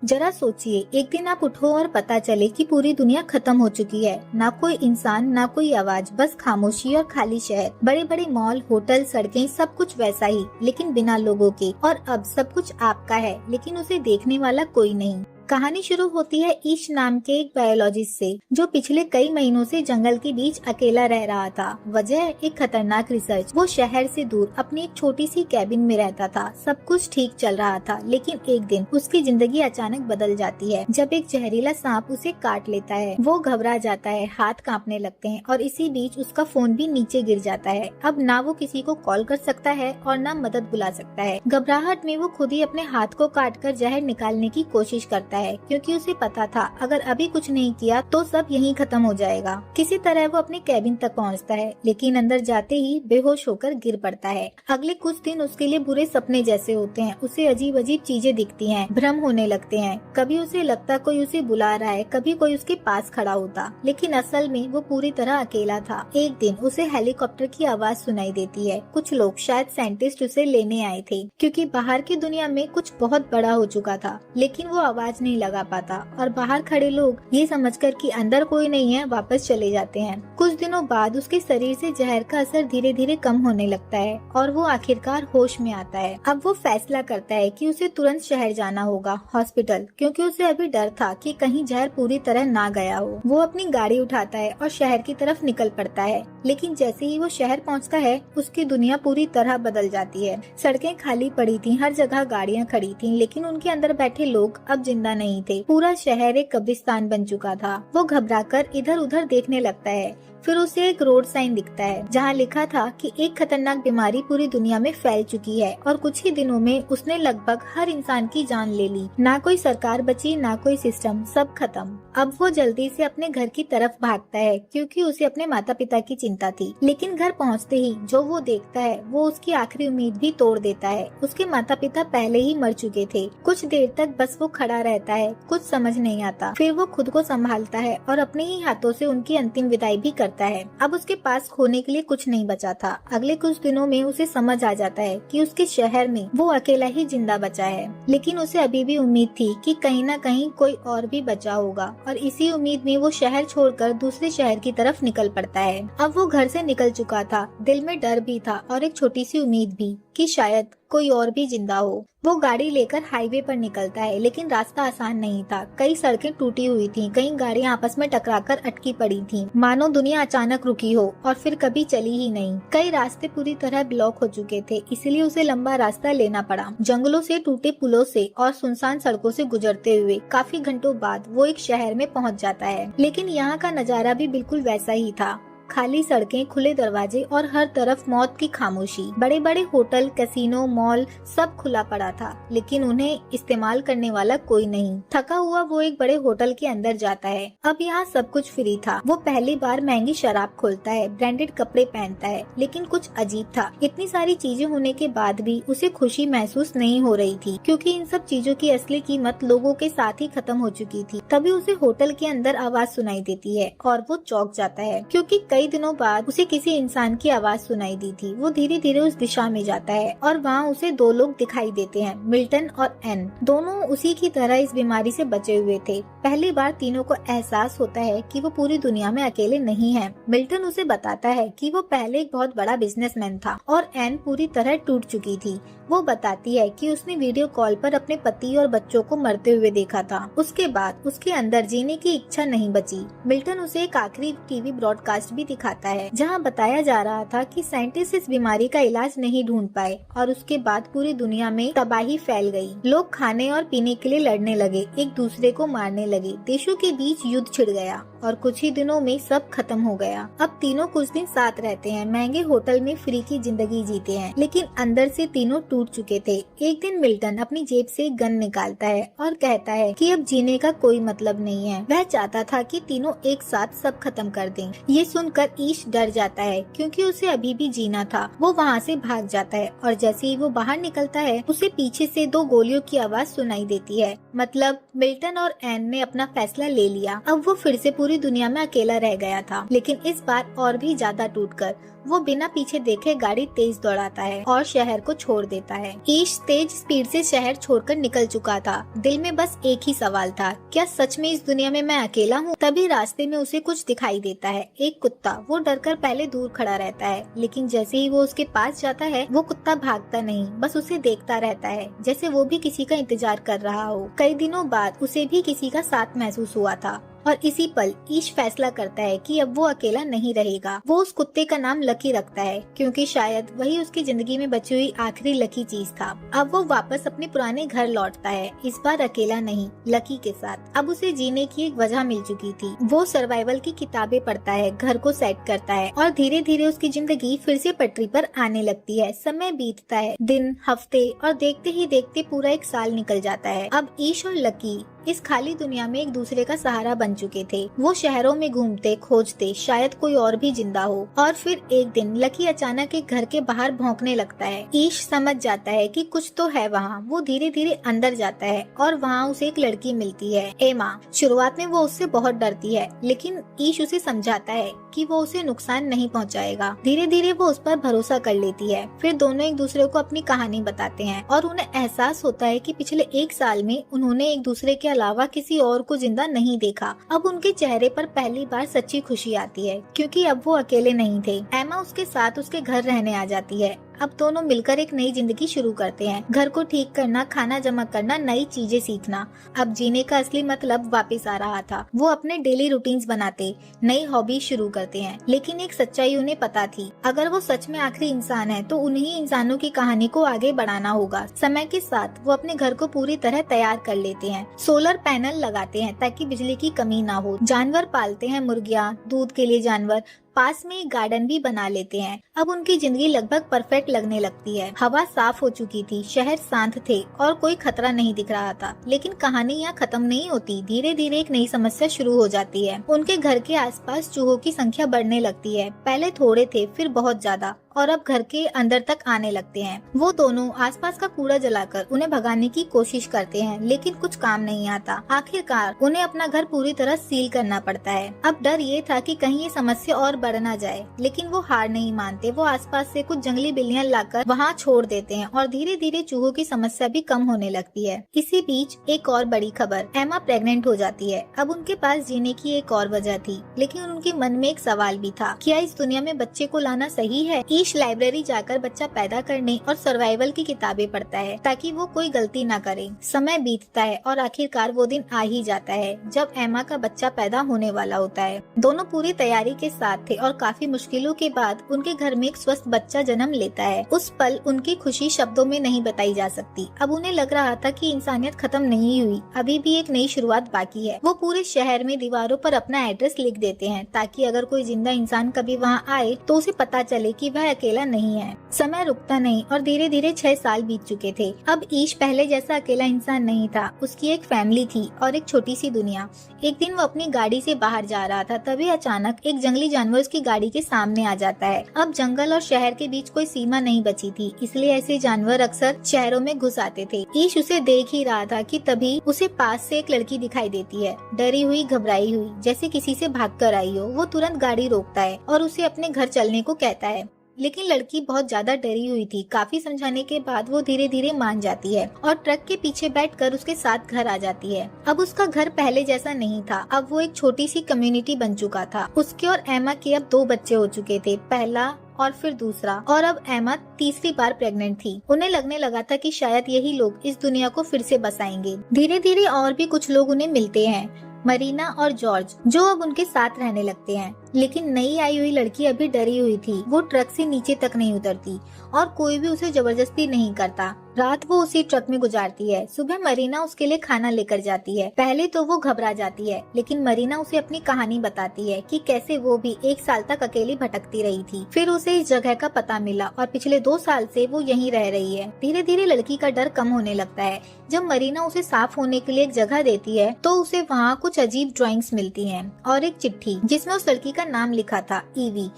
जरा सोचिए, एक दिन आप उठो और पता चले कि पूरी दुनिया खत्म हो चुकी है। ना कोई इंसान, ना कोई आवाज, बस खामोशी और खाली शहर। बड़े बड़े मॉल, होटल, सड़कें, सब कुछ वैसा ही, लेकिन बिना लोगों के। और अब सब कुछ आपका है, लेकिन उसे देखने वाला कोई नहीं। कहानी शुरू होती है ईश नाम के एक बायोलॉजिस्ट से, जो पिछले कई महीनों से जंगल के बीच अकेला रह रहा था। वजह एक खतरनाक रिसर्च। वो शहर से दूर अपनी एक छोटी सी कैबिन में रहता था। सब कुछ ठीक चल रहा था, लेकिन एक दिन उसकी जिंदगी अचानक बदल जाती है, जब एक जहरीला सांप उसे काट लेता है। वो घबरा जाता है, हाथ कांपने लगते हैं और इसी बीच उसका फोन भी नीचे गिर जाता है। अब ना वो किसी को कॉल कर सकता है और ना मदद बुला सकता है। घबराहट में वो खुद ही अपने हाथ को काटकर जहर निकालने की कोशिश करता है, क्योंकि उसे पता था अगर अभी कुछ नहीं किया तो सब यहीं खत्म हो जाएगा। किसी तरह वो अपनी कैबिन तक पहुंचता है, लेकिन अंदर जाते ही बेहोश होकर गिर पड़ता है। अगले कुछ दिन उसके लिए बुरे सपने जैसे होते हैं। उसे अजीब अजीब चीजें दिखती हैं, भ्रम होने लगते हैं। कभी उसे लगता कोई उसे बुला रहा है, कभी कोई उसके पास खड़ा होता, लेकिन असल में वो पूरी तरह अकेला था। एक दिन उसे हेलीकॉप्टर की आवाज सुनाई देती है। कुछ लोग, शायद साइंटिस्ट, उसे लेने आए थे, क्योंकि बाहर की दुनिया में कुछ बहुत बड़ा हो चुका था। लेकिन वो आवाज नहीं लगा पाता और बाहर खड़े लोग ये समझकर कि अंदर कोई नहीं है, वापस चले जाते हैं। कुछ दिनों बाद उसके शरीर से जहर का असर धीरे धीरे कम होने लगता है और वो आखिरकार होश में आता है। अब वो फैसला करता है कि उसे तुरंत शहर जाना होगा, हॉस्पिटल, क्योंकि उसे अभी डर था कि कहीं जहर पूरी तरह ना गया हो। वो अपनी गाड़ी उठाता है और शहर की तरफ निकल पड़ता है, लेकिन जैसे ही वो शहर पहुंचता है उसकी दुनिया पूरी तरह बदल जाती है। सड़कें खाली पड़ी थी, हर जगह गाड़ियां खड़ी थी, लेकिन उनके अंदर बैठे लोग अब जिंदा नहीं थे। पूरा शहर एक कब्रिस्तान बन चुका था। वो घबराकर इधर उधर देखने लगता है। फिर उसे एक रोड साइन दिखता है, जहाँ लिखा था कि एक खतरनाक बीमारी पूरी दुनिया में फैल चुकी है और कुछ ही दिनों में उसने लगभग हर इंसान की जान ले ली। ना कोई सरकार बची, ना कोई सिस्टम, सब खत्म। अब वो जल्दी से अपने घर की तरफ भागता है, क्योंकि उसे अपने माता पिता की चिंता थी। लेकिन घर पहुँचते ही जो वो देखता है वो उसकी आखिरी उम्मीद भी तोड़ देता है। उसके माता पिता पहले ही मर चुके थे। कुछ देर तक बस वो खड़ा रहता है, कुछ समझ नहीं आता। फिर वो खुद को संभालता है और अपने ही हाथों से उनकी अंतिम विदाई भी करता है। अब उसके पास खोने के लिए कुछ नहीं बचा था। अगले कुछ दिनों में उसे समझ आ जाता है कि उसके शहर में वो अकेला ही जिंदा बचा है, लेकिन उसे अभी भी उम्मीद थी कि कहीं न कहीं कोई और भी बचा होगा, और इसी उम्मीद में वो शहर छोड़कर दूसरे शहर की तरफ निकल पड़ता है। अब वो घर से निकल चुका था, दिल में डर भी था और एक छोटी सी उम्मीद भी कि शायद कोई और भी जिंदा हो। वो गाड़ी लेकर हाईवे पर निकलता है, लेकिन रास्ता आसान नहीं था। कई सड़कें टूटी हुई थीं, कई गाड़ियां आपस में टकराकर अटकी पड़ी थीं, मानो दुनिया अचानक रुकी हो और फिर कभी चली ही नहीं। कई रास्ते पूरी तरह ब्लॉक हो चुके थे, इसलिए उसे लंबा रास्ता लेना पड़ा। जंगलों से, टूटे पुलों से और सुनसान सड़कों से गुजरते हुए काफी घंटों बाद वो एक शहर में पहुंच जाता है। लेकिन यहाँ का नजारा भी बिल्कुल वैसा ही था। खाली सड़कें, खुले दरवाजे और हर तरफ मौत की खामोशी। बड़े बड़े होटल, कैसीनो, मॉल, सब खुला पड़ा था, लेकिन उन्हें इस्तेमाल करने वाला कोई नहीं। थका हुआ वो एक बड़े होटल के अंदर जाता है। अब यहाँ सब कुछ फ्री था। वो पहली बार महंगी शराब खोलता है, ब्रांडेड कपड़े पहनता है, लेकिन कुछ अजीब था। इतनी सारी चीजें होने के बाद भी उसे खुशी महसूस नहीं हो रही थी, क्योंकि इन सब चीजों की असली कीमत लोगों के साथ ही खत्म हो चुकी थी। तभी उसे होटल के अंदर आवाज सुनाई देती है और वो चौंक जाता है, क्योंकि कई दिनों बाद उसे किसी इंसान की आवाज सुनाई दी थी। वो धीरे धीरे उस दिशा में जाता है और वहाँ उसे दो लोग दिखाई देते हैं, मिल्टन और एन। दोनों उसी की तरह इस बीमारी से बचे हुए थे। पहली बार तीनों को एहसास होता है कि वो पूरी दुनिया में अकेले नहीं है। मिल्टन उसे बताता है कि वो पहले एक बहुत बड़ा बिजनेसमैन था और एन पूरी तरह टूट चुकी थी। वो बताती है कि उसने वीडियो कॉल पर अपने पति और बच्चों को मरते हुए देखा था। उसके बाद उसके अंदर जीने की इच्छा नहीं बची। मिल्टन उसे एक आखिरी टीवी ब्रॉडकास्ट भी दिखाता है, जहां बताया जा रहा था कि साइंटिस्ट इस बीमारी का इलाज नहीं ढूंढ पाए और उसके बाद पूरी दुनिया में तबाही फैल गई। लोग खाने और पीने के लिए लड़ने लगे, एक दूसरे को मारने लगे, देशों के बीच युद्ध छिड़ गया और कुछ ही दिनों में सब खत्म हो गया। अब तीनों कुछ दिन साथ रहते हैं, महंगे होटल में फ्री की जिंदगी जीते हैं, लेकिन अंदर से तीनों टूट चुके थे। एक दिन मिल्टन अपनी जेब से एक गन निकालता है और कहता है कि अब जीने का कोई मतलब नहीं है। वह चाहता था कि तीनों एक साथ सब खत्म कर दें। ये सुनकर ईश डर जाता है, क्योंकि उसे अभी भी जीना था। वो वहाँ से भाग जाता है और जैसे ही वो बाहर निकलता है उसे पीछे से दो गोलियों की आवाज सुनाई देती है। मतलब मिल्टन और एन ने अपना फैसला ले लिया। अब वो फिर से पूरी दुनिया में अकेला रह गया था, लेकिन इस बार और भी ज्यादा टूटकर। वो बिना पीछे देखे गाड़ी तेज दौड़ाता है और शहर को छोड़ देता है। ईश तेज स्पीड से शहर छोड़कर निकल चुका था। दिल में बस एक ही सवाल था, क्या सच में इस दुनिया में मैं अकेला हूँ? तभी रास्ते में उसे कुछ दिखाई देता है, एक कुत्ता। वो डरकर पहले दूर खड़ा रहता है, लेकिन जैसे ही वो उसके पास जाता है वो कुत्ता भागता नहीं, बस उसे देखता रहता है, जैसे वो भी किसी का इंतजार कर रहा हो। कई दिनों बाद उसे भी किसी का साथ महसूस हुआ था और इसी पल ईश फैसला करता है कि अब वो अकेला नहीं रहेगा। वो उस कुत्ते का नाम लकी रखता है, क्योंकि शायद वही उसकी जिंदगी में बची हुई आखिरी लकी चीज था। अब वो वापस अपने पुराने घर लौटता है, इस बार अकेला नहीं, लकी के साथ। अब उसे जीने की एक वजह मिल चुकी थी। वो सर्वाइवल की किताबें पढ़ता है, घर को सेट करता है और धीरे धीरे उसकी जिंदगी फिर से पटरी पर आने लगती है। समय बीतता है, दिन, हफ्ते और देखते ही देखते पूरा एक साल निकल जाता है। अब ईश और लकी इस खाली दुनिया में एक दूसरे का सहारा बन चुके थे। वो शहरों में घूमते, खोजते, शायद कोई और भी जिंदा हो। और फिर एक दिन लकी अचानक एक घर के बाहर भौंकने लगता है। ईश समझ जाता है कि कुछ तो है वहाँ। वो धीरे धीरे अंदर जाता है और वहाँ उसे एक लड़की मिलती है, एमा। शुरुआत में वो उससे बहुत डरती है, लेकिन ईश उसे समझाता है कि वो उसे नुकसान नहीं पहुँचाएगा। धीरे धीरे वो उस पर भरोसा कर लेती है। फिर दोनों एक दूसरे को अपनी कहानी बताते हैं और उन्हें एहसास होता है कि पिछले एक साल में उन्होंने एक दूसरे के अलावा किसी और को जिंदा नहीं देखा। अब उनके चेहरे पर पहली बार सच्ची खुशी आती है, क्योंकि अब वो अकेले नहीं थे। एमा उसके साथ उसके घर रहने आ जाती है। अब दोनों मिलकर एक नई जिंदगी शुरू करते हैं। घर को ठीक करना, खाना जमा करना, नई चीजें सीखना। अब जीने का असली मतलब वापस आ रहा था। वो अपने डेली रूटीन्स बनाते, नई हॉबी शुरू करते हैं। लेकिन एक सच्चाई उन्हें पता थी, अगर वो सच में आखिरी इंसान है तो उन्हीं इंसानों की कहानी को आगे बढ़ाना होगा। समय के साथ वो अपने घर को पूरी तरह तैयार कर लेते हैं। सोलर पैनल लगाते हैं ताकि बिजली की कमी ना हो। जानवर पालते हैं, मुर्गियाँ, दूध के लिए जानवर। पास में एक गार्डन भी बना लेते हैं। अब उनकी जिंदगी लगभग परफेक्ट लगने लगती है। हवा साफ हो चुकी थी, शहर शांत थे और कोई खतरा नहीं दिख रहा था। लेकिन कहानी यहाँ खत्म नहीं होती। धीरे धीरे एक नई समस्या शुरू हो जाती है। उनके घर के आसपास चूहों की संख्या बढ़ने लगती है। पहले थोड़े थे, फिर बहुत ज्यादा, और अब घर के अंदर तक आने लगते हैं। वो दोनों आसपास का कूड़ा जलाकर उन्हें भगाने की कोशिश करते हैं, लेकिन कुछ काम नहीं आता। आखिरकार उन्हें अपना घर पूरी तरह सील करना पड़ता है। अब डर ये था कि कहीं ये समस्या और बढ़ ना जाए, लेकिन वो हार नहीं मानते। वो आसपास से कुछ जंगली बिल्लियां लाकर वहाँ छोड़ देते हैं और धीरे धीरे चूहों की समस्या भी कम होने लगती है। इसी बीच एक और बड़ी खबर, एमा प्रेग्नेंट हो जाती है। अब उनके पास जीने की एक और वजह थी, लेकिन उनके मन में एक सवाल भी था, क्या इस दुनिया में बच्चे को लाना सही है? ईश लाइब्रेरी जाकर बच्चा पैदा करने और सर्वाइवल की किताबें पढ़ता है ताकि वो कोई गलती ना करे। समय बीतता है और आखिरकार वो दिन आ ही जाता है जब एमा का बच्चा पैदा होने वाला होता है। दोनों पूरी तैयारी के साथ थे और काफी मुश्किलों के बाद उनके घर में एक स्वस्थ बच्चा जन्म लेता है। उस पल उनकी खुशी शब्दों में नहीं बताई जा सकती। अब उन्हें लग रहा था कि इंसानियत खत्म नहीं हुई, अभी भी एक नई शुरुआत बाकी है। वो पूरे शहर में दीवारों पर अपना एड्रेस लिख देते हैं ताकि अगर कोई जिंदा इंसान कभी वहाँ आए तो उसे पता चले कि वह अकेला नहीं है। समय रुकता नहीं और धीरे धीरे 6 साल बीत चुके थे। अब ईश पहले जैसा अकेला इंसान नहीं था, उसकी एक फैमिली थी और एक छोटी सी दुनिया। एक दिन वो अपनी गाड़ी से बाहर जा रहा था, तभी अचानक एक जंगली जानवर उसकी गाड़ी के सामने आ जाता है। अब जंगल और शहर के बीच कोई सीमा नहीं बची थी, इसलिए ऐसे जानवर अक्सर शहरों में घुस आते थे। ईश उसे देख ही रहा था कि तभी उसे पास से एक लड़की दिखाई देती है, डरी हुई, घबराई हुई, जैसे किसी से भागकर आई हो। वो तुरंत गाड़ी रोकता है और उसे अपने घर चलने को कहता है, लेकिन लड़की बहुत ज्यादा डरी हुई थी। काफी समझाने के बाद वो धीरे धीरे मान जाती है और ट्रक के पीछे बैठकर उसके साथ घर आ जाती है। अब उसका घर पहले जैसा नहीं था, अब वो एक छोटी सी कम्युनिटी बन चुका था। उसके और एमा के अब 2 बच्चे हो चुके थे, पहला और फिर दूसरा, और अब एमा तीसरी बार प्रेग्नेंट थी। उन्हें लगने लगा था कि शायद यही लोग इस दुनिया को फिर से बसाएंगे। धीरे धीरे और भी कुछ लोग उन्हें मिलते हैं, मरीना और जॉर्ज, जो अब उनके साथ रहने लगते हैं। लेकिन नई आई हुई लड़की अभी डरी हुई थी। वो ट्रक से नीचे तक नहीं उतरती और कोई भी उसे जबरदस्ती नहीं करता। रात वो उसी ट्रक में गुजारती है। सुबह मरीना उसके लिए खाना लेकर जाती है। पहले तो वो घबरा जाती है, लेकिन मरीना उसे अपनी कहानी बताती है कि कैसे वो भी 1 साल तक अकेली भटकती रही थी। फिर उसे इस जगह का पता मिला और पिछले 2 साल से वो यहीं रह रही है। धीरे धीरे लड़की का डर कम होने लगता है। जब मरीना उसे साफ होने के लिए एक जगह देती है तो उसे वहाँ कुछ अजीब ड्राइंग्स मिलती हैं और एक चिट्ठी जिसमें उस लड़की का नाम लिखा था, ईवी।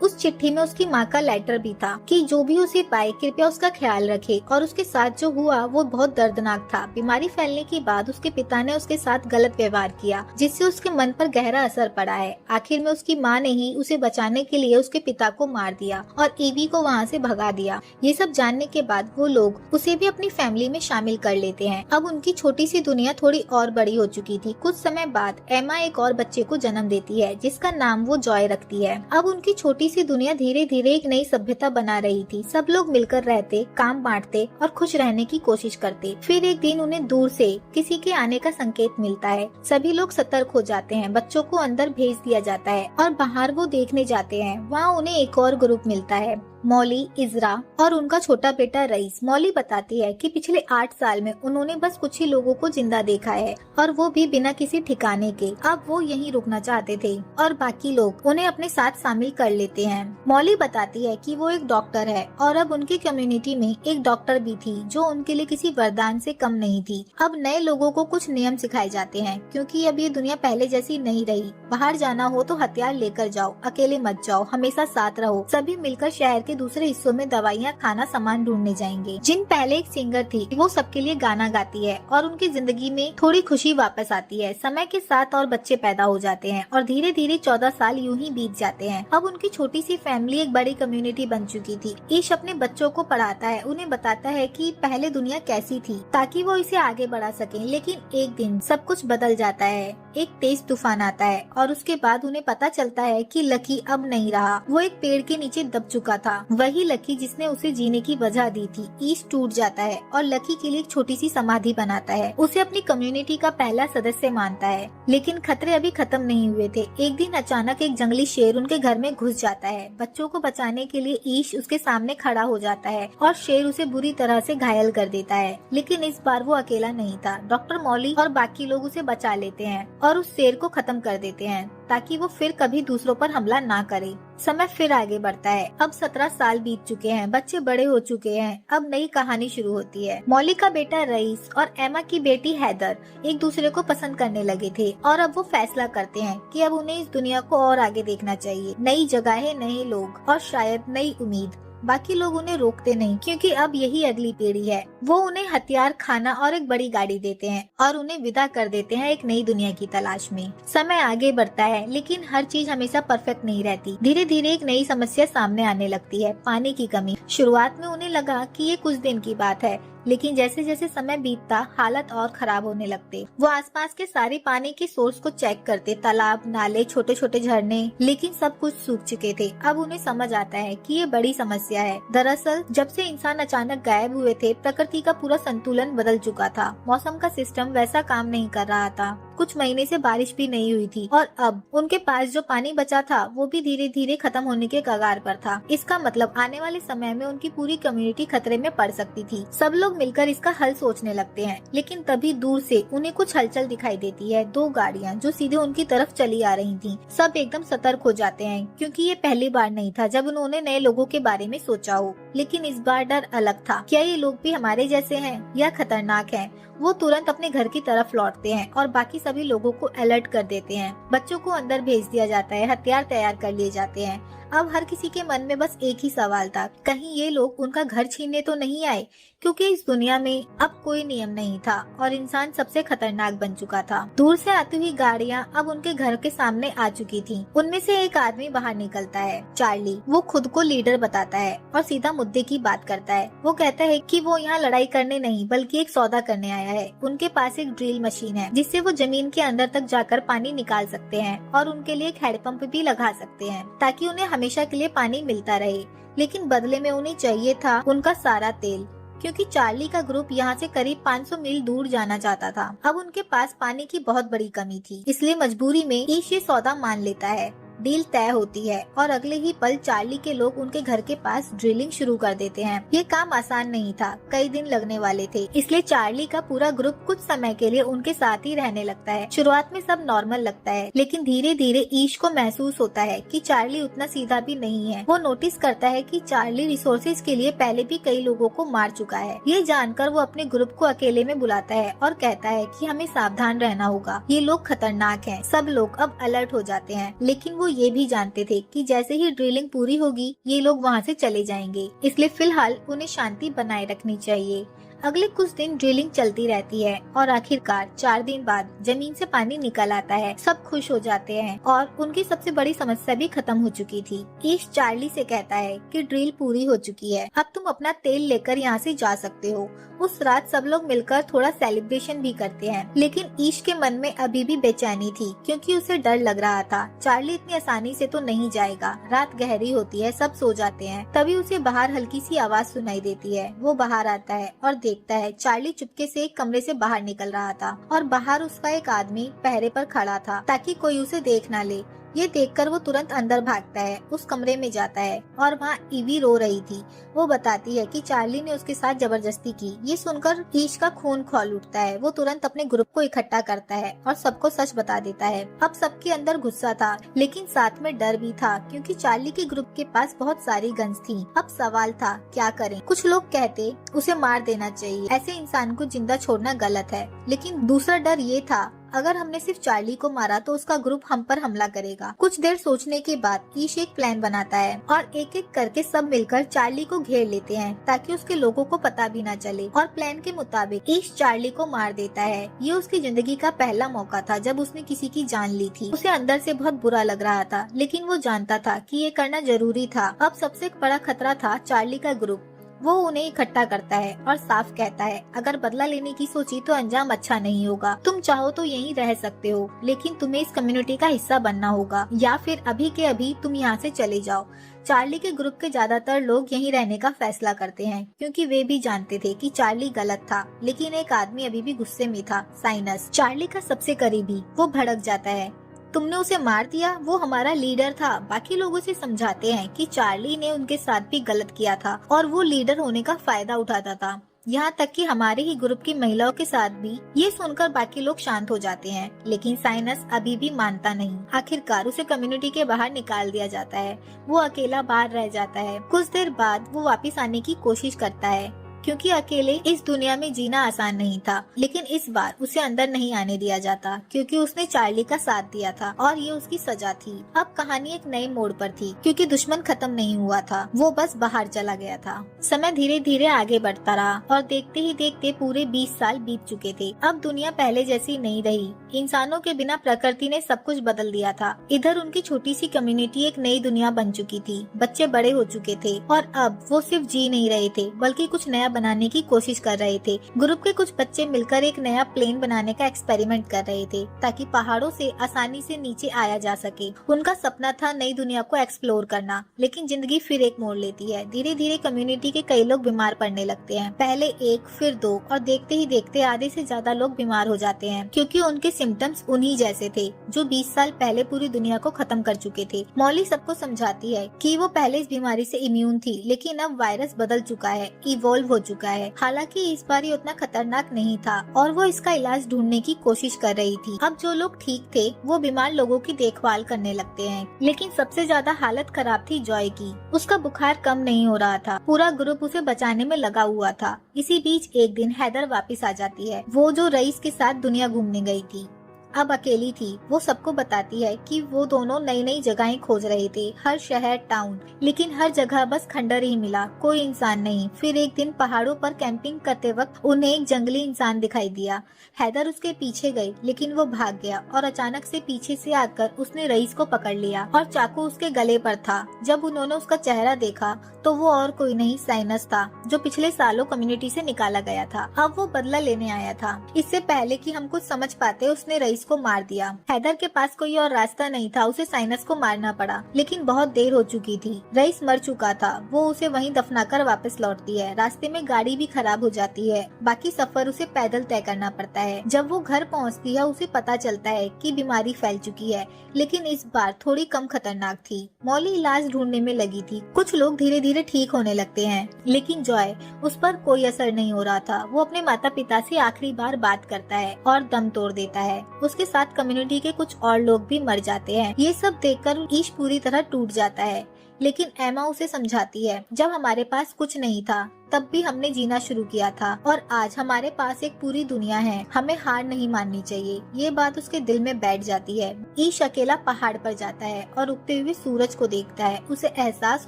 उस चिट्ठी में उसकी माँ का लेटर भी था कि जो भी उसे पाए कृपया उसका ख्याल रखे। और उसके साथ जो हुआ वो बहुत दर्दनाक था। बीमारी फैलने के बाद उसके पिता ने उसके साथ गलत व्यवहार किया, जिससे उसके मन पर गहरा असर पड़ा है। आखिर में उसकी माँ ने ही उसे बचाने के लिए उसके पिता को मार दिया और ईवी को वहाँ से भगा दिया। ये सब जानने के बाद वो लोग उसे भी अपनी फैमिली में शामिल कर लेते हैं। अब उनकी छोटी सी दुनिया थोड़ी और बड़ी हो चुकी थी। कुछ समय बाद एमा एक और बच्चे को जन्म देती है, जिसका नाम वो जॉय रखती है। अब उनकी छोटी सी दुनिया धीरे धीरे एक नई सभ्यता बना रही थी। सब लोग मिलकर रहते, काम बांटते और खुश रहने की कोशिश करते। फिर एक दिन उन्हें दूर से किसी के आने का संकेत मिलता है। सभी लोग सतर्क हो जाते हैं। बच्चों को अंदर भेज दिया जाता है और बाहर वो देखने जाते हैं। वहाँ उन्हें एक और ग्रुप मिलता है, मॉली, इजरा और उनका छोटा बेटा रईस। मॉली बताती है कि पिछले 8 साल में उन्होंने बस कुछ ही लोगों को जिंदा देखा है और वो भी बिना किसी ठिकाने के। अब वो यहीं रुकना चाहते थे और बाकी लोग उन्हें अपने साथ शामिल कर लेते हैं। मॉली बताती है कि वो एक डॉक्टर है और अब उनकी कम्युनिटी में एक डॉक्टर भी थी जो उनके लिए किसी वरदान से कम नहीं थी। अब नए लोगों को कुछ नियम सिखाए जाते हैं, क्योंकि अब ये दुनिया पहले जैसी नहीं रही। बाहर जाना हो तो हथियार लेकर जाओ, अकेले मत जाओ, हमेशा साथ रहो। सभी मिलकर शहर दूसरे हिस्सों में दवाइयाँ, खाना, सामान ढूंढने जाएंगे। जिन पहले एक सिंगर थी, वो सबके लिए गाना गाती है और उनकी जिंदगी में थोड़ी खुशी वापस आती है। समय के साथ और बच्चे पैदा हो जाते हैं और धीरे धीरे 14 साल यूं ही बीत जाते हैं। अब उनकी छोटी सी फैमिली एक बड़ी कम्युनिटी बन चुकी थी। ईश अपने बच्चों को पढ़ाता है, उन्हें बताता है कि पहले दुनिया कैसी थी ताकि वो इसे आगे बढ़ा सके। लेकिन एक दिन सब कुछ बदल जाता है। एक तेज तूफान आता है और उसके बाद उन्हें पता चलता है कि लकी अब नहीं रहा। वो एक पेड़ के नीचे दब चुका था, वही लकी जिसने उसे जीने की वजह दी थी। ईश टूट जाता है और लकी के लिए एक छोटी सी समाधि बनाता है। उसे अपनी कम्युनिटी का पहला सदस्य मानता है। लेकिन खतरे अभी खत्म नहीं हुए थे। एक दिन अचानक एक जंगली शेर उनके घर में घुस जाता है। बच्चों को बचाने के लिए ईश उसके सामने खड़ा हो जाता है और शेर उसे बुरी तरह से घायल कर देता है। लेकिन इस बार वो अकेला नहीं था। डॉक्टर मॉली और बाकी लोग उसे बचा लेते हैं और उस शेर को खत्म कर देते हैं ताकि वो फिर कभी दूसरों पर हमला ना करे। समय फिर आगे बढ़ता है। अब 17 साल बीत चुके हैं, बच्चे बड़े हो चुके हैं। अब नई कहानी शुरू होती है। मॉली का बेटा रईस और एमा की बेटी हैदर एक दूसरे को पसंद करने लगे थे और अब वो फैसला करते हैं कि अब उन्हें इस दुनिया को और आगे देखना चाहिए। नई जगहें, नए लोग और शायद नई उम्मीद। बाकी लोग उन्हें रोकते नहीं, क्योंकि अब यही अगली पीढ़ी है। वो उन्हें हथियार, खाना और एक बड़ी गाड़ी देते हैं और उन्हें विदा कर देते हैं एक नई दुनिया की तलाश में। समय आगे बढ़ता है, लेकिन हर चीज हमेशा परफेक्ट नहीं रहती। धीरे धीरे एक नई समस्या सामने आने लगती है, पानी की कमी। शुरुआत में उन्हें लगा कि ये कुछ दिन की बात है, लेकिन जैसे जैसे समय बीतता हालत और खराब होने लगते। वो आसपास के सारे पानी के सोर्स को चेक करते, तालाब, नाले, छोटे छोटे झरने, लेकिन सब कुछ सूख चुके थे। अब उन्हें समझ आता है कि ये बड़ी समस्या है। दरअसल जब से इंसान अचानक गायब हुए थे, प्रकृति का पूरा संतुलन बदल चुका था। मौसम का सिस्टम वैसा काम नहीं कर रहा था। कुछ महीने से बारिश भी नहीं हुई थी और अब उनके पास जो पानी बचा था वो भी धीरे धीरे खत्म होने के कगार पर था। इसका मतलब आने वाले समय में उनकी पूरी कम्युनिटी खतरे में पड़ सकती थी। सब लोग मिलकर इसका हल सोचने लगते हैं, लेकिन तभी दूर से उन्हें कुछ हलचल दिखाई देती है। 2 गाड़ियां जो सीधे उनकी तरफ चली आ रही थीं। सब एकदम सतर्क हो जाते हैं, क्योंकि ये पहली बार नहीं था जब उन्होंने नए लोगों के बारे में सोचा हो। लेकिन इस बार डर अलग था। क्या ये लोग भी हमारे जैसे हैं या खतरनाक हैं? वो तुरंत अपने घर की तरफ लौटते हैं और बाकी सभी लोगों को अलर्ट कर देते हैं। बच्चों को अंदर भेज दिया जाता है, हथियार तैयार कर लिए जाते हैं। अब हर किसी के मन में बस एक ही सवाल था, कहीं ये लोग उनका घर छीनने तो नहीं आए? क्योंकि इस दुनिया में अब कोई नियम नहीं था और इंसान सबसे खतरनाक बन चुका था। दूर से आती हुई गाड़ियां अब उनके घर के सामने आ चुकी थीं। उनमें से एक आदमी बाहर निकलता है, चार्ली। वो खुद को लीडर बताता है और सीधा मुद्दे की बात करता है। वो कहता है कि वो यहाँ लड़ाई करने नहीं बल्कि एक सौदा करने आया है। उनके पास एक ड्रिल मशीन है जिससे वो जमीन के अंदर तक जाकर पानी निकाल सकते हैं और उनके लिए एक हैंडपंप भी लगा सकते हैं ताकि उन्हें हमेशा के लिए पानी मिलता रहे। लेकिन बदले में उन्हें चाहिए था उनका सारा तेल, क्योंकि चार्ली का ग्रुप यहाँ से करीब 500 मील दूर जाना चाहता था। अब उनके पास पानी की बहुत बड़ी कमी थी, इसलिए मजबूरी में ईश ये सौदा मान लेता है। डील तय होती है और अगले ही पल चार्ली के लोग उनके घर के पास ड्रिलिंग शुरू कर देते हैं। ये काम आसान नहीं था, कई दिन लगने वाले थे, इसलिए चार्ली का पूरा ग्रुप कुछ समय के लिए उनके साथ ही रहने लगता है। शुरुआत में सब नॉर्मल लगता है, लेकिन धीरे धीरे ईश को महसूस होता है कि चार्ली उतना सीधा भी नहीं है। वो नोटिस करता है कि चार्ली रिसोर्सेज के लिए पहले भी कई लोगों को मार चुका है। ये जानकर वो अपने ग्रुप को अकेले में बुलाता है और कहता है कि हमें सावधान रहना होगा, ये लोग खतरनाक हैं। सब लोग अब अलर्ट हो जाते हैं, लेकिन वो ये भी जानते थे कि जैसे ही ड्रिलिंग पूरी होगी ये लोग वहाँ से चले जाएंगे, इसलिए फिलहाल उन्हें शांति बनाए रखनी चाहिए। अगले कुछ दिन ड्रिलिंग चलती रहती है और आखिरकार 4 दिन बाद जमीन से पानी निकल आता है। सब खुश हो जाते हैं और उनकी सबसे बड़ी समस्या भी खत्म हो चुकी थी। ईश चार्ली से कहता है कि ड्रिल पूरी हो चुकी है, अब तुम अपना तेल लेकर यहाँ से जा सकते हो। उस रात सब लोग मिलकर थोड़ा सेलिब्रेशन भी करते हैं, लेकिन ईश के मन में अभी भी बेचैनी थी क्योंकि उसे डर लग रहा था। चार्ली इतनी आसानी से तो नहीं जाएगा। रात गहरी होती है, सब सो जाते हैं। तभी उसे बाहर हल्की सी आवाज सुनाई देती है। वो बाहर आता है और देखता है चार्ली चुपके से एक कमरे से बाहर निकल रहा था और बाहर उसका एक आदमी पहरे पर खड़ा था ताकि कोई उसे देख ना ले। ये देखकर वो तुरंत अंदर भागता है, उस कमरे में जाता है और वहाँ ईवी रो रही थी। वो बताती है कि चार्ली ने उसके साथ जबरदस्ती की। ये सुनकर ईश का खून खौल उठता है। वो तुरंत अपने ग्रुप को इकट्ठा करता है और सबको सच बता देता है। अब सबके अंदर गुस्सा था लेकिन साथ में डर भी था क्योंकि चार्ली के ग्रुप के पास बहुत सारी गन्स थी। अब सवाल था क्या करें। कुछ लोग कहते उसे मार देना चाहिए, ऐसे इंसान को जिंदा छोड़ना गलत है, लेकिन दूसरा डर ये था अगर हमने सिर्फ चार्ली को मारा तो उसका ग्रुप हम पर हमला करेगा। कुछ देर सोचने के बाद ईश एक प्लान बनाता है और एक एक करके सब मिलकर चार्ली को घेर लेते हैं ताकि उसके लोगों को पता भी न चले। और प्लान के मुताबिक ईश चार्ली को मार देता है। ये उसकी जिंदगी का पहला मौका था जब उसने किसी की जान ली थी। उसे अंदर से बहुत बुरा लग रहा था लेकिन वो जानता था कि ये करना जरूरी था। अब सबसे बड़ा खतरा था चार्ली का ग्रुप। वो उन्हें इकट्ठा करता है और साफ कहता है अगर बदला लेने की सोची तो अंजाम अच्छा नहीं होगा। तुम चाहो तो यहीं रह सकते हो लेकिन तुम्हें इस कम्युनिटी का हिस्सा बनना होगा या फिर अभी के अभी तुम यहाँ से चले जाओ। चार्ली के ग्रुप के ज्यादातर लोग यहीं रहने का फैसला करते हैं क्योंकि वे भी जानते थे कि चार्ली गलत था, लेकिन एक आदमी अभी भी गुस्से में था, साइनस, चार्ली का सबसे करीबी। वो भड़क जाता है, तुमने उसे मार दिया, वो हमारा लीडर था। बाकी लोग उसे समझाते हैं कि चार्ली ने उनके साथ भी गलत किया था और वो लीडर होने का फायदा उठाता था, यहाँ तक कि हमारे ही ग्रुप की महिलाओं के साथ भी। ये सुनकर बाकी लोग शांत हो जाते हैं लेकिन साइनस अभी भी मानता नहीं। आखिरकार उसे कम्युनिटी के बाहर निकाल दिया जाता है। वो अकेला बाहर रह जाता है। कुछ देर बाद वो वापस आने की कोशिश करता है क्योंकि अकेले इस दुनिया में जीना आसान नहीं था, लेकिन इस बार उसे अंदर नहीं आने दिया जाता क्योंकि उसने चार्ली का साथ दिया था और ये उसकी सजा थी। अब कहानी एक नए मोड़ पर थी क्योंकि दुश्मन खत्म नहीं हुआ था, वो बस बाहर चला गया था। समय धीरे धीरे आगे बढ़ता रहा और देखते ही देखते पूरे 20 साल बीत चुके थे। अब दुनिया पहले जैसी नहीं रही। इंसानों के बिना प्रकृति ने सब कुछ बदल दिया था। इधर उनकी छोटी सी कम्युनिटी एक नई दुनिया बन चुकी थी। बच्चे बड़े हो चुके थे और अब वो सिर्फ जी नहीं रहे थे बल्कि कुछ नया बनाने की कोशिश कर रहे थे। ग्रुप के कुछ बच्चे मिलकर एक नया प्लेन बनाने का एक्सपेरिमेंट कर रहे थे ताकि पहाड़ों से आसानी से नीचे आया जा सके। उनका सपना था नई दुनिया को एक्सप्लोर करना, लेकिन जिंदगी फिर एक मोड़ लेती है। धीरे धीरे कम्युनिटी के कई लोग बीमार पड़ने लगते हैं, पहले एक फिर 2 और देखते ही देखते आधे से ज्यादा लोग बीमार हो जाते हैं क्योंकि उनके सिम्टम्स उन्हीं जैसे थे जो 20 साल पहले पूरी दुनिया को खत्म कर चुके थे। मॉली सबको समझाती है कि वो पहले इस बीमारी से इम्यून थी, लेकिन अब वायरस बदल चुका है, इवॉल्व हो चुका है। हालांकि इस बार ये उतना खतरनाक नहीं था और वो इसका इलाज ढूंढने की कोशिश कर रही थी। अब जो लोग ठीक थे वो बीमार लोगों की देखभाल करने लगते हैं, लेकिन सबसे ज्यादा हालत खराब थी जॉय की। उसका बुखार कम नहीं हो रहा था। पूरा ग्रुप उसे बचाने में लगा हुआ था। इसी बीच एक दिन हैदर वापस आ जाती है, वो जो रईस के साथ दुनिया घूमने गई थी। अब अकेली थी। वो सबको बताती है कि वो दोनों नई नई जगहें खोज रहे थे, हर शहर, टाउन, लेकिन हर जगह बस खंडर ही मिला, कोई इंसान नहीं। फिर एक दिन पहाड़ों पर कैंपिंग करते वक्त उन्हें एक जंगली इंसान दिखाई दिया। हैदर उसके पीछे गई लेकिन वो भाग गया और अचानक से पीछे से आकर उसने रईस को पकड़ लिया और चाकू उसके गले पर था। जब उन्होंने उसका चेहरा देखा तो वो और कोई नहीं साइनस था, जो पिछले सालों कम्युनिटी से निकाला गया था। अब वो बदला लेने आया था। इससे पहले कि हम कुछ समझ पाते उसने रईस को मार दिया। हैदर के पास कोई और रास्ता नहीं था, उसे साइनस को मारना पड़ा, लेकिन बहुत देर हो चुकी थी। रईस मर चुका था। वो उसे वहीं दफनाकर वापस लौटती है। रास्ते में गाड़ी भी खराब हो जाती है। बाकी सफर उसे पैदल तय करना पड़ता है। जब वो घर पहुंचती है उसे पता चलता है कि बीमारी फैल चुकी है, लेकिन इस बार थोड़ी कम खतरनाक थी। मॉली इलाज ढूंढने में लगी थी। कुछ लोग धीरे धीरे ठीक होने लगते हैं, लेकिन जॉय, उस पर कोई असर नहीं हो रहा था। वो अपने माता पिता से आखिरी बार बात करता है और दम तोड़ देता है। उसके साथ कम्युनिटी के कुछ और लोग भी मर जाते हैं। ये सब देखकर ईश पूरी तरह टूट जाता है। लेकिन एमा उसे समझाती है, जब हमारे पास कुछ नहीं था तब भी हमने जीना शुरू किया था और आज हमारे पास एक पूरी दुनिया है, हमें हार नहीं माननी चाहिए। ये बात उसके दिल में बैठ जाती है। ईश अकेला पहाड़ पर जाता है और उगते हुए सूरज को देखता है। उसे एहसास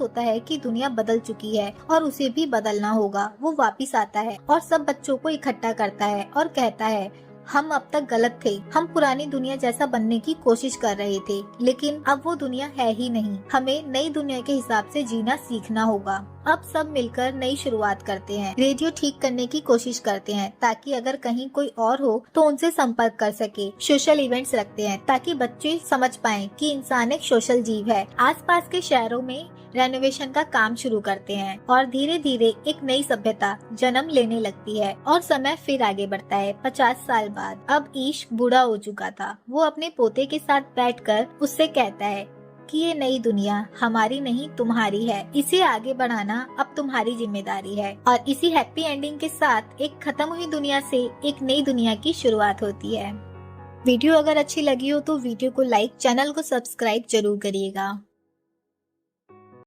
होता है कि दुनिया बदल चुकी है और उसे भी बदलना होगा। वो वापिस आता है और सब बच्चों को इकट्ठा करता है और कहता है, हम अब तक गलत थे, हम पुरानी दुनिया जैसा बनने की कोशिश कर रहे थे, लेकिन अब वो दुनिया है ही नहीं। हमें नई दुनिया के हिसाब से जीना सीखना होगा। अब सब मिलकर नई शुरुआत करते हैं। रेडियो ठीक करने की कोशिश करते हैं ताकि अगर कहीं कोई और हो तो उनसे संपर्क कर सके। सोशल इवेंट्स रखते हैं ताकि बच्चे समझ पाएं कि इंसान एक सोशल जीव है। आसपास के शहरों में रेनोवेशन का काम शुरू करते हैं और धीरे धीरे एक नई सभ्यता जन्म लेने लगती है। और समय फिर आगे बढ़ता है। 50 साल बाद अब ईश बूढ़ा हो चुका था। वो अपने पोते के साथ बैठकर उससे कहता है कि ये नई दुनिया हमारी नहीं तुम्हारी है, इसे आगे बढ़ाना अब तुम्हारी जिम्मेदारी है। और इसी हैप्पी एंडिंग के साथ एक खत्म हुई दुनिया से एक नई दुनिया की शुरुआत होती है। वीडियो अगर अच्छी लगी हो तो वीडियो को लाइक, चैनल को सब्सक्राइब जरूर करिएगा।